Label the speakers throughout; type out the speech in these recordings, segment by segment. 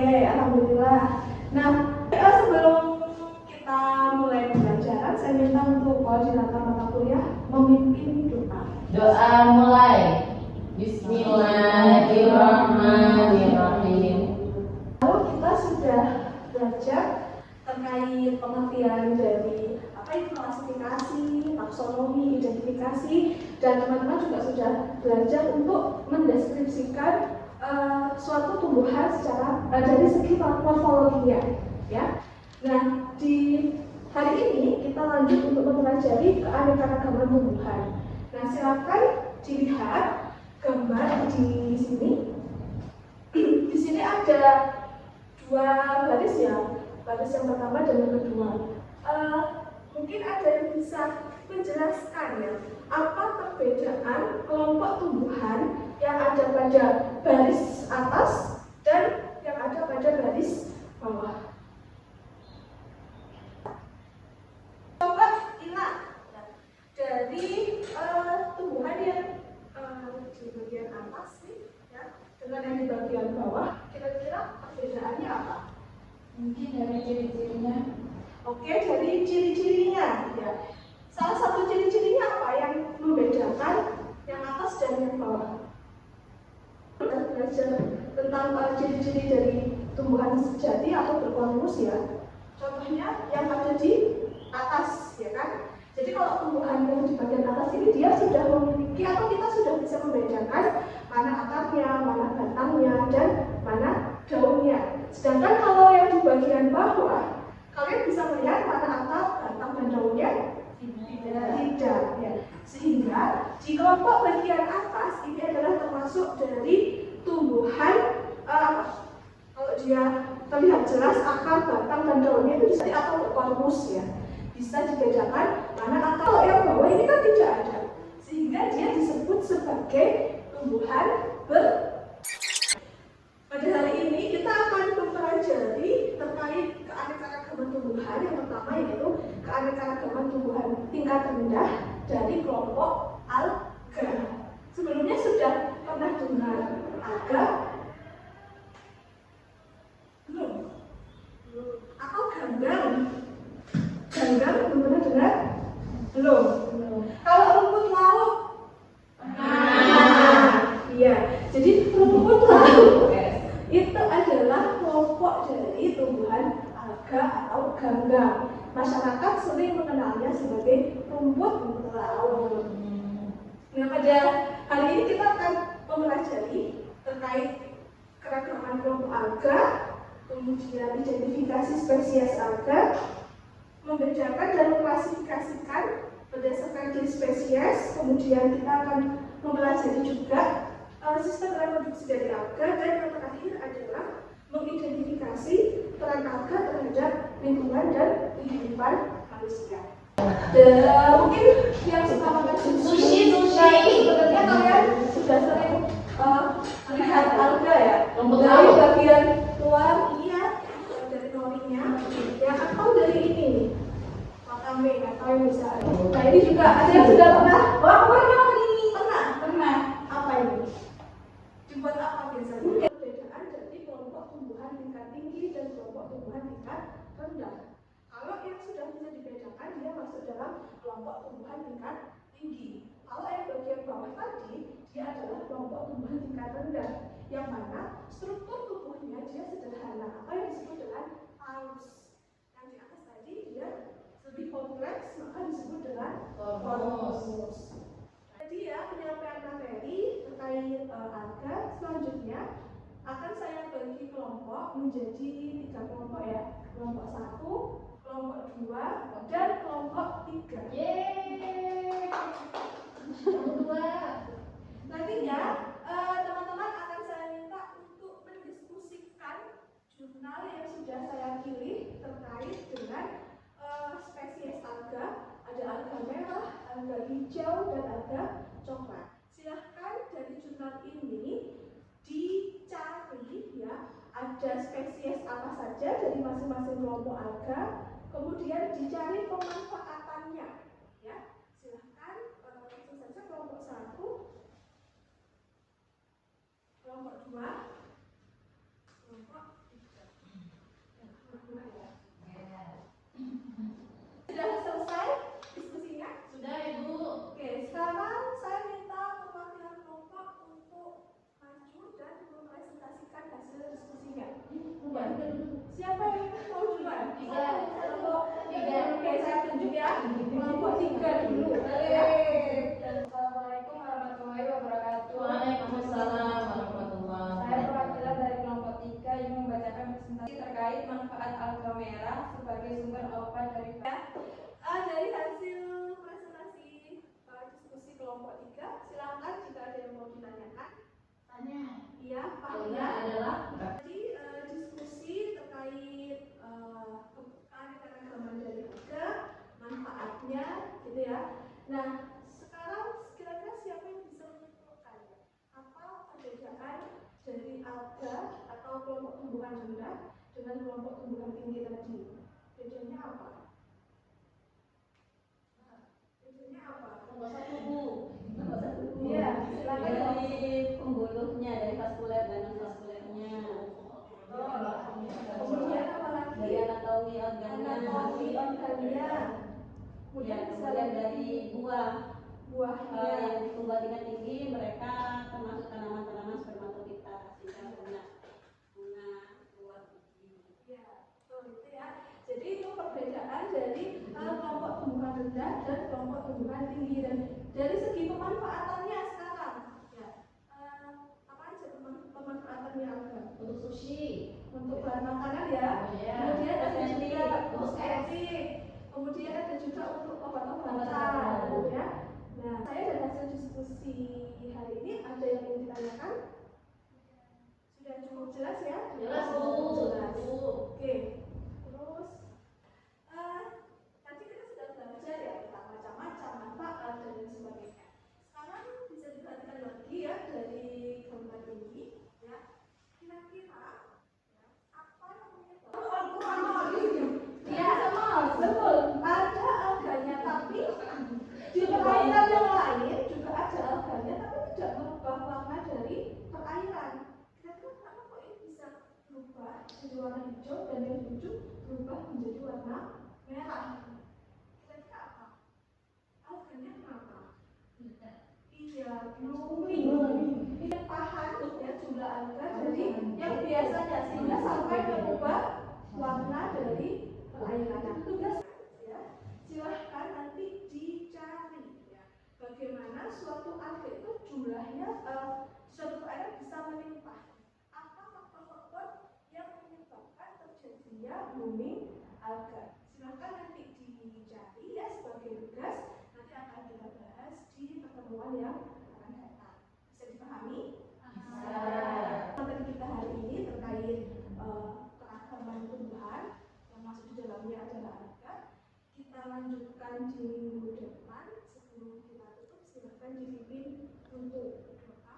Speaker 1: alhamdulillah. Nah, sebelum kita mulai pembelajaran, saya minta untuk koordinator mata kuliah memimpin doa.
Speaker 2: Doa mulai. Bismillahirrahmanirrahim.
Speaker 1: Lalu kita sudah belajar terkait pengertian dari apa itu klasifikasi, taksonomi, identifikasi, dan teman-teman juga sudah belajar untuk mendeskripsikan suatu tumbuhan secara dari segi morfologinya, ya. Nah, di hari ini kita lanjut untuk mempelajari keanekaragaman tumbuhan. Nah, silakan dilihat gambar di sini. Di sini ada dua baris ya, baris yang pertama dan yang kedua. Mungkin ada yang bisa menjelaskan ya, apa perbedaan kelompok tumbuhan yang ada pada baris atas dan yang ada pada baris bawah. Coba ingat dari tumbuhan yang di bagian atas nih, ya, dengan yang di bagian bawah, kira-kira perbedaannya apa?
Speaker 2: Mungkin dari ciri-cirinya.
Speaker 1: Oke, dari ciri-cirinya ya. Salah satu ciri-cirinya apa yang membedakan yang atas dan yang bawah? Kita belajar tentang ciri-ciri dari tumbuhan sejati atau berkonus ya. Contohnya yang ada di atas, ya kan? Jadi kalau tumbuhan yang di bagian atas ini dia sudah memiliki atau kita sudah bisa membedakan mana akarnya, mana batangnya, dan mana daunnya. Sedangkan kalau yang di bagian bawah, kalian bisa melihat mana akar, batang, dan daunnya tidak. Ya. Sehingga di kelompok bagian atas ini adalah termasuk dari tumbuhan kalau dia terlihat jelas akar, batang, dan daunnya itu bisa atau korpus ya. Bisa dibedakan mana akar. Kalau yang bawah ini kan tidak ada, sehingga dia disebut sebagai tumbuhan Pada hari ini kita akan mempelajari terkait keanekaragaman tumbuhan. Yang pertama yaitu keanekaragaman tumbuhan tingkat rendah dari kelompok alga. Sebelumnya sudah pernah dengar alga? Belum? Atau ganggang? Ganggang belum pernah dengar? Belum? Kalau rumput laut? Iya. Jadi rumput laut itu adalah kelompok dari tumbuhan alga atau ganggang. Masyarakat sering mengenalnya sebagai rumput laut. Nah, pada hari ini kita akan mempelajari terkait keragaman kelompok alga, kemudian identifikasi spesies alga, membedakan dan mengklasifikasikan berdasarkan jenis spesies, kemudian kita akan mempelajari juga sistem reproduksi dari alga, dan yang terakhir adalah mengidentifikasi peran alga terhadap lingkungan dan kehidupan manusia. Mungkin yang suka makan sushi sebenarnya kalian sudah sering melihat alga ya, dari bagian luar iya dari norinya ya, atau dari ini wakame atau yang bisa. Nah ini juga ada yang sudah pernah pernah apa ini? Dibuat apa biasanya? Perbedaan dari kelompok tumbuhan tingkat tinggi dan kelompok tumbuhan tingkat rendah. Kalau yang sudah bisa dibedakan, dia masuk dalam kelompok tumbuhan tingkat tinggi. Kalau yang bagian bawah tadi, dia adalah kelompok tumbuhan tingkat rendah, yang mana struktur tubuhnya dia sederhana, atau yang disebut dengan paus. Yang di atas tadi dia lebih kompleks, maka disebut dengan korpus. Jadi ya, penyampaian materi terkait alga selanjutnya akan saya bagi kelompok menjadi 3 kelompok ya. Kelompok 1, kelompok 2, dan kelompok 3.
Speaker 2: Yeay.
Speaker 1: Kelompok 2. Nantinya teman-teman akan saya minta untuk mendiskusikan jurnal yang sudah saya pilih terkait dengan spesies alga. Ada alga merah, alga hijau, dan alga coklat. Silahkan dari jurnal ini dicari ya, ada spesies apa saja dari masing-masing kelompok alga, kemudian dicari pemanfaatannya ya. Silahkan langsung saja kelompok 1, kelompok 2, kelompok 3. gitu ya. Nah, sekarang kira-kira siapa yang bisa menentukan apa perbedaan dari alga atau kelompok tumbuhan rendah dengan kelompok tumbuhan tinggi tadi? Bedanya apa? Bedanya apa?
Speaker 2: Nomor satu, Bu.
Speaker 1: Iya, silakan.
Speaker 2: Dari pembuluhnya, dari vaskuler dan non vaskulernya.
Speaker 1: Kemudian apa lagi?
Speaker 2: Dari anatomi organnya.
Speaker 1: Anatomi organnya.
Speaker 2: Ya, kemudian dari buahnya.
Speaker 1: buahnya.
Speaker 2: Yang tumbuh tingkat tinggi, mereka termasuk tanaman-tanaman spermatofita, sehingga punya bunga, buah, biji.
Speaker 1: Ya, betul itu ya. Jadi itu perbedaan dari kelompok tumbuhan rendah dan kelompok tumbuhan tinggi. Dan dari segi pemanfaatannya sekarang, ya, apa aja pemanfaatannya alga?
Speaker 2: Untuk sushi,
Speaker 1: Untuk bahan makanan ya.
Speaker 2: Oh, ya.
Speaker 1: Kemudian ada
Speaker 2: Kosmetik,
Speaker 1: juga
Speaker 2: untuk
Speaker 1: kosmetik. Kemudian ada juga untuk obat-obatan, ya. Nah, saya dari hasil diskusi hari ini ada yang ingin ditanyakan? Sudah cukup jelas ya?
Speaker 2: Jelas, Bu.
Speaker 1: Jelas.
Speaker 2: Bu.
Speaker 1: Oke. Terus tadi kita sudah belajar ya tentang macam-macam manfaat dan lain sebagainya. Sekarang bisa diperhatikan lagi ya dari gambar ini ya. Kira-kira ya, apa yang menyebabkan ya, betul. Ada alganya tapi di perairan yang lain juga ada alganya tapi tidak merubah warna dari perairan. Kira-kira kenapa kok ini bisa berubah jadi warna hijau dan yang hijau berubah menjadi warna merah? Kira-kira apa? Alganya kenapa? Iya, blooming. Ini pahan ya jumlah alga. Jadi yang biasanya sehingga sampai merubah warna dari perairan. Tugas ya, silahkan nanti dicari ya. Bagaimana suatu alga itu jumlahnya suatu perairan bisa melimpah. Apa faktor-faktor yang menyebabkan terjadinya blooming alga? Silahkan nanti dicari ya sebagai tugas. Nanti akan kita bahas di pertemuan yang akan datang. Bisa dipahami?
Speaker 2: Bisa.
Speaker 1: Materi kita hari ini terkait keragaman tumbuhan yang masuk di dalamnya adalah alga. Kita lanjutkan di minggu depan. Sebelum kita tutup, silahkan dipimpin untuk doa.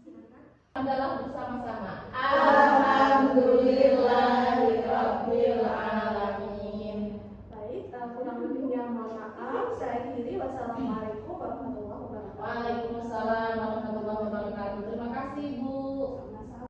Speaker 1: Silakan.
Speaker 2: Adalah bersama-sama.
Speaker 1: Baik, kurang lebihnya mohon maaf. Saya akhiri. Wassalamualaikum